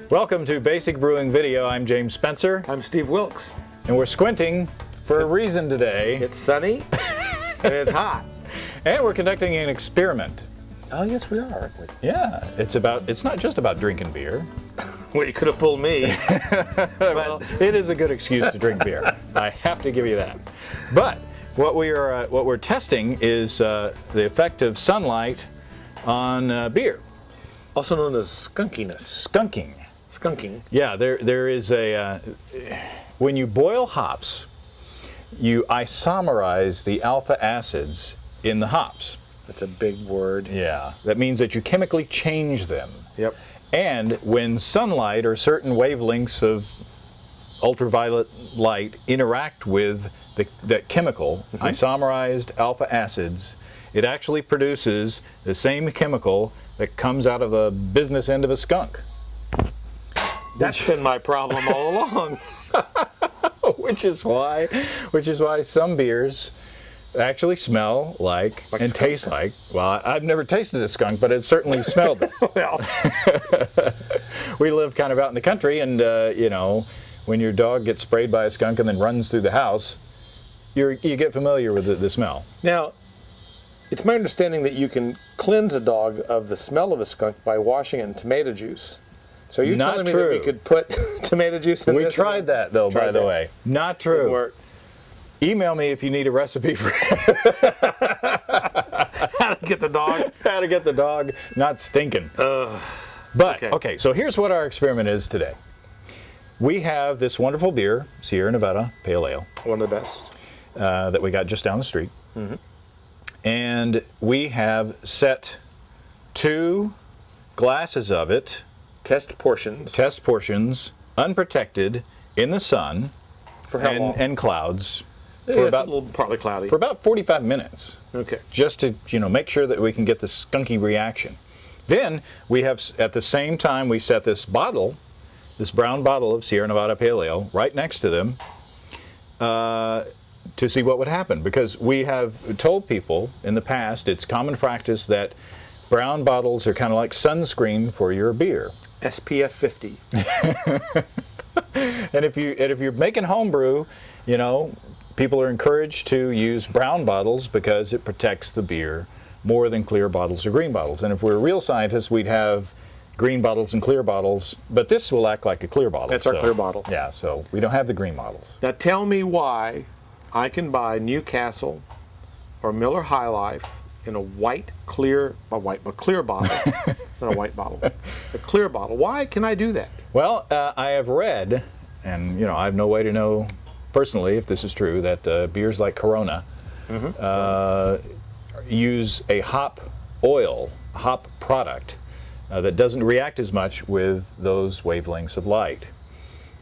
Welcome to Basic Brewing Video. I'm James Spencer. I'm Steve Wilkes. And we're squinting for a reason today. It's sunny and it's hot. And we're conducting an experiment. Oh, yes, we are, aren't we? Yeah, it's not just about drinking beer. Well, you could have fooled me. Well, it is a good excuse to drink beer. I have to give you that. But what we're testing is the effect of sunlight on beer. Also known as skunkiness. Skunking. Skunking. Yeah, there is a when you boil hops, you isomerize the alpha acids in the hops. That's a big word. Yeah, that means that you chemically change them. Yep. And when sunlight or certain wavelengths of ultraviolet light interact with that chemical, isomerized alpha acids, it actually produces the same chemical that comes out of the business end of a skunk. That's been my problem all along. which is why some beers actually smell like and taste like, well, I've never tasted a skunk, but it certainly smelled it. Well, we live kind of out in the country, and you know, when your dog gets sprayed by a skunk and then runs through the house, you get familiar with the smell. Now, it's my understanding that you can cleanse a dog of the smell of a skunk by washing it in tomato juice. So you're telling me that we could put tomato juice in this? We tried that, though, by the way. Not true. Didn't work. Email me if you need a recipe for how to get the dog. How to get the dog not stinking. But, okay, so here's what our experiment is today. We have this wonderful beer, Sierra Nevada Pale Ale. One of the best. That we got just down the street. And we have set 2 glasses of it. Test portions, unprotected, in the sun. For how long? And clouds. For about, a little partly cloudy. For about 45 minutes. Okay. Just to, you know, make sure that we can get the skunky reaction. Then we have, at the same time, we set this bottle, this brown bottle of Sierra Nevada Pale Ale, right next to them to see what would happen. Because we have told people in the past, it's common practice that brown bottles are kind of like sunscreen for your beer. SPF 50. And if you're making homebrew, you know, people are encouraged to use brown bottles because it protects the beer more than clear bottles or green bottles. And if we're real scientists, we'd have green bottles and clear bottles, but this will act like a clear bottle. That's our clear bottle. Yeah, so we don't have the green bottles. Now tell me why I can buy Newcastle or Miller High Life in a clear bottle. It's not a white bottle. A clear bottle. Why can I do that? Well, I have read, and you know, I have no way to know personally if this is true, that beers like Corona use a hop product that doesn't react as much with those wavelengths of light.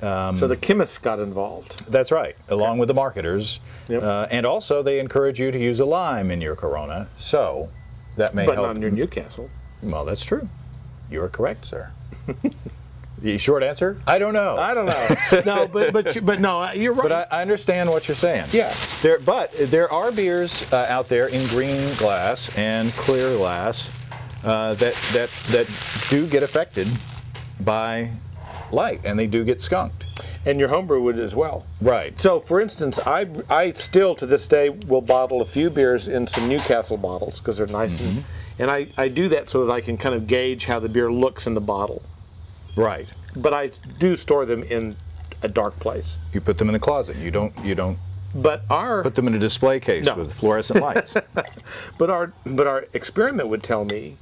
So the chemists got involved. That's right, along with the marketers. Yep. And also they encourage you to use a lime in your Corona, so that may help. But not in your Newcastle. Well, that's true. You are correct, sir. The short answer? I don't know. I don't know. No, but no, you're right. But I understand what you're saying. Yeah. But there are beers out there in green glass and clear glass that do get affected by light, and they do get skunked. And your homebrew would as well. Right. So, for instance, I still to this day will bottle a few beers in some Newcastle bottles because they're nice, and I do that so that I can kind of gauge how the beer looks in the bottle. Right. But I do store them in a dark place. You put them in the closet. You don't. But put them in a display case with fluorescent lights. But our experiment would tell me,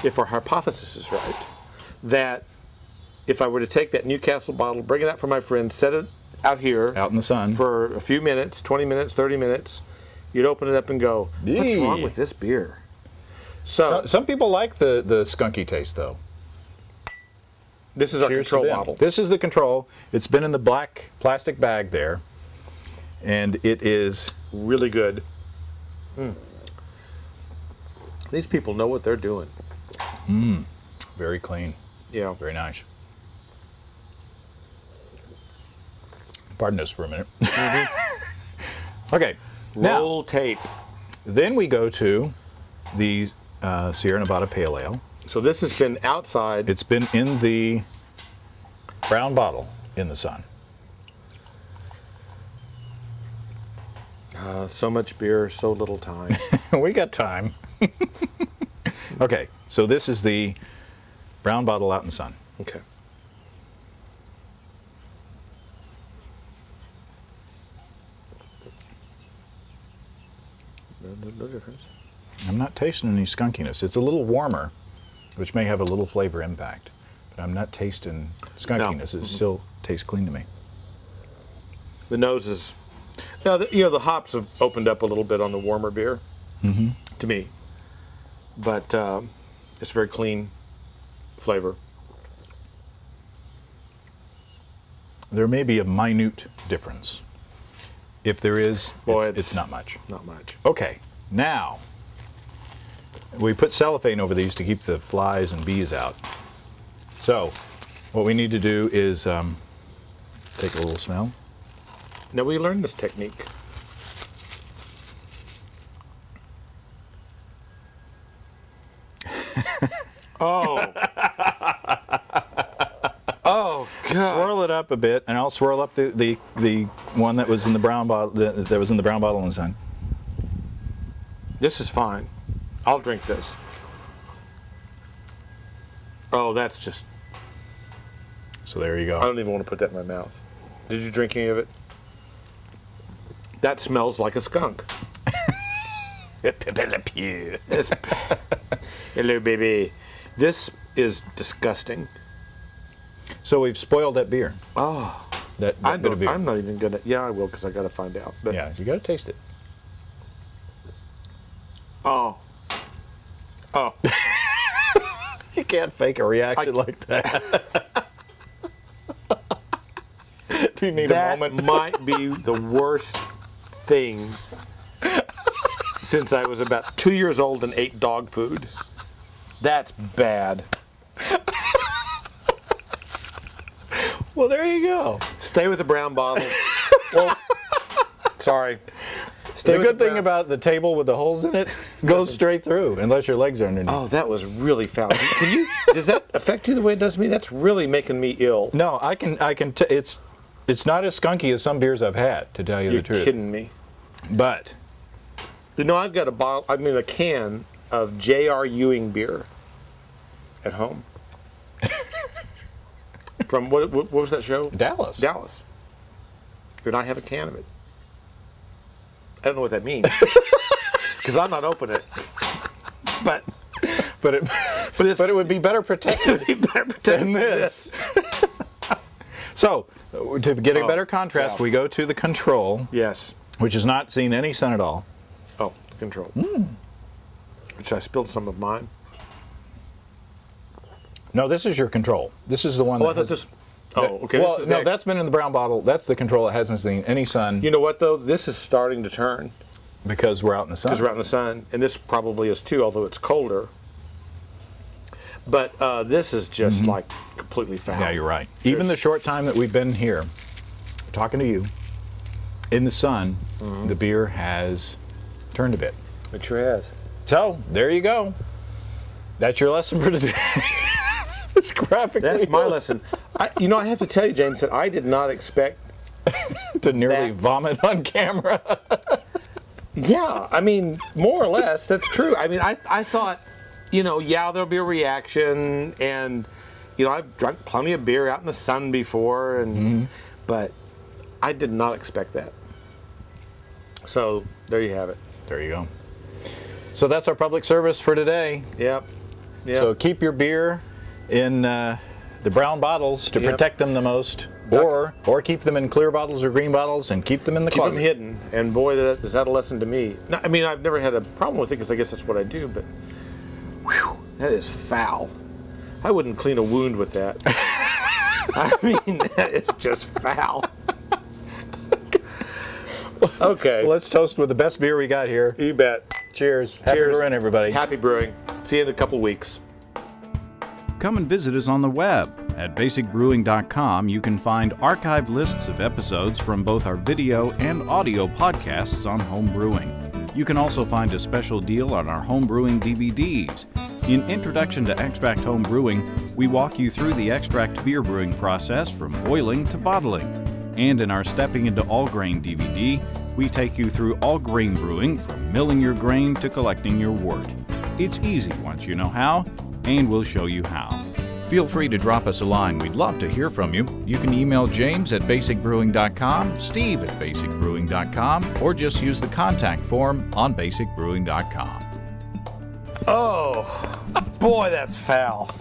if our hypothesis is right, that if I were to take that Newcastle bottle, bring it out for my friend, set it out here, out in the sun, for a few minutes, 20 minutes, 30 minutes, you'd open it up and go, what's wrong with this beer? So some people like the skunky taste, though. This is our control bottle. This is the control. It's been in the black plastic bag there, and it is really good. These people know what they're doing. Very clean. Yeah. Very nice. Pardon us for a minute. Okay. Roll tape. Then we go to the Sierra Nevada Pale Ale. So this has been outside. It's been in the brown bottle in the sun. So much beer, so little time. We got time. Okay, so this is the brown bottle out in the sun. Okay. No difference. I'm not tasting any skunkiness. It's a little warmer, which may have a little flavor impact, but I'm not tasting skunkiness. No. It still tastes clean to me. The nose is, now the hops have opened up a little bit on the warmer beer, to me, but it's very clean flavor. There may be a minute difference. If there is, Boy, it's not much. Not much. Okay, now we put cellophane over these to keep the flies and bees out. So what we need to do is take a little smell. Now we learned this technique. Oh. Oh God. Swirl it up a bit, and I'll swirl up the one that was in the brown bottle that was in the brown bottle in the sun. This is fine. I'll drink this. Oh, that's just. So there you go. I don't even want to put that in my mouth. Did you drink any of it? That smells like a skunk. It's, hello, baby. This is disgusting. So we've spoiled that beer. Oh, That bit of beer. I'm not even gonna. Yeah, I will, because I got to find out. But, Yeah, you got to taste it. Oh. Oh. You can't fake a reaction like that. Do you need a moment? That might be the worst thing since I was about 2 years old and ate dog food. That's bad. Well, there you go. Stay with the brown bottle. Well, sorry. Stay The with good thing brown- about the table with the holes in it goes straight through, unless your legs are underneath. Oh, that was really foul. Can you? Does that affect you the way it does me? That's really making me ill. No, I can. It's not as skunky as some beers I've had, to tell you You're the truth. kidding me. But You know, I've got a can of J.R. Ewing beer at home. From what was that show? Dallas. Dallas. And I have a can of it. I don't know what that means, because I'm not opening it. But it would be better protected than this. So, to get a better contrast, wow. we go to the control, Yes. which has not seen any sun at all. Oh, control. Which I spilled some of mine. No, this is your control. This is the one. Oh, that I thought has- this. Oh, okay. Well, this is no, the- that's been in the brown bottle. That's the control that hasn't seen any sun You know what though? This is starting to turn because we're out in the sun. because we're out in the sun, and this probably is too, although it's colder. But this is just like completely foul. Yeah, you're right. Even the short time that we've been here, talking to you, in the sun, the beer has turned a bit. It sure has. So, there you go. That's your lesson for today. It's graphically That's my lesson. I have to tell you, James, that I did not expect. to nearly that- vomit on camera. Yeah, I mean, more or less, that's true. I mean, I thought, there'll be a reaction, and, I've drunk plenty of beer out in the sun before, and but I did not expect that. So, there you have it. There you go. So that's our public service for today. Yep. So keep your beer in the brown bottles to Yep. protect them the most, or keep them in clear bottles or green bottles and keep them in the Keep them closet. hidden, and boy, is that a lesson to me. No, I mean, I've never had a problem with it because I guess that's what I do, but whew, that is foul. I wouldn't clean a wound with that. I mean, that is just foul. Okay. Well, let's toast with the best beer we got here. You bet. Cheers. Happy Cheers. brewing, everybody. Happy brewing. See you in a couple weeks. Come and visit us on the web. At basicbrewing.com, you can find archived lists of episodes from both our video and audio podcasts on home brewing. You can also find a special deal on our home brewing DVDs. In Introduction to Extract Home Brewing, we walk you through the extract beer brewing process from boiling to bottling. And in our Stepping into All Grain DVD, we take you through all grain brewing from milling your grain to collecting your wort. It's easy once you know how, and we'll show you how. Feel free to drop us a line. We'd love to hear from you. You can email James at basicbrewing.com, Steve at basicbrewing.com, or just use the contact form on basicbrewing.com. Oh, boy, that's foul.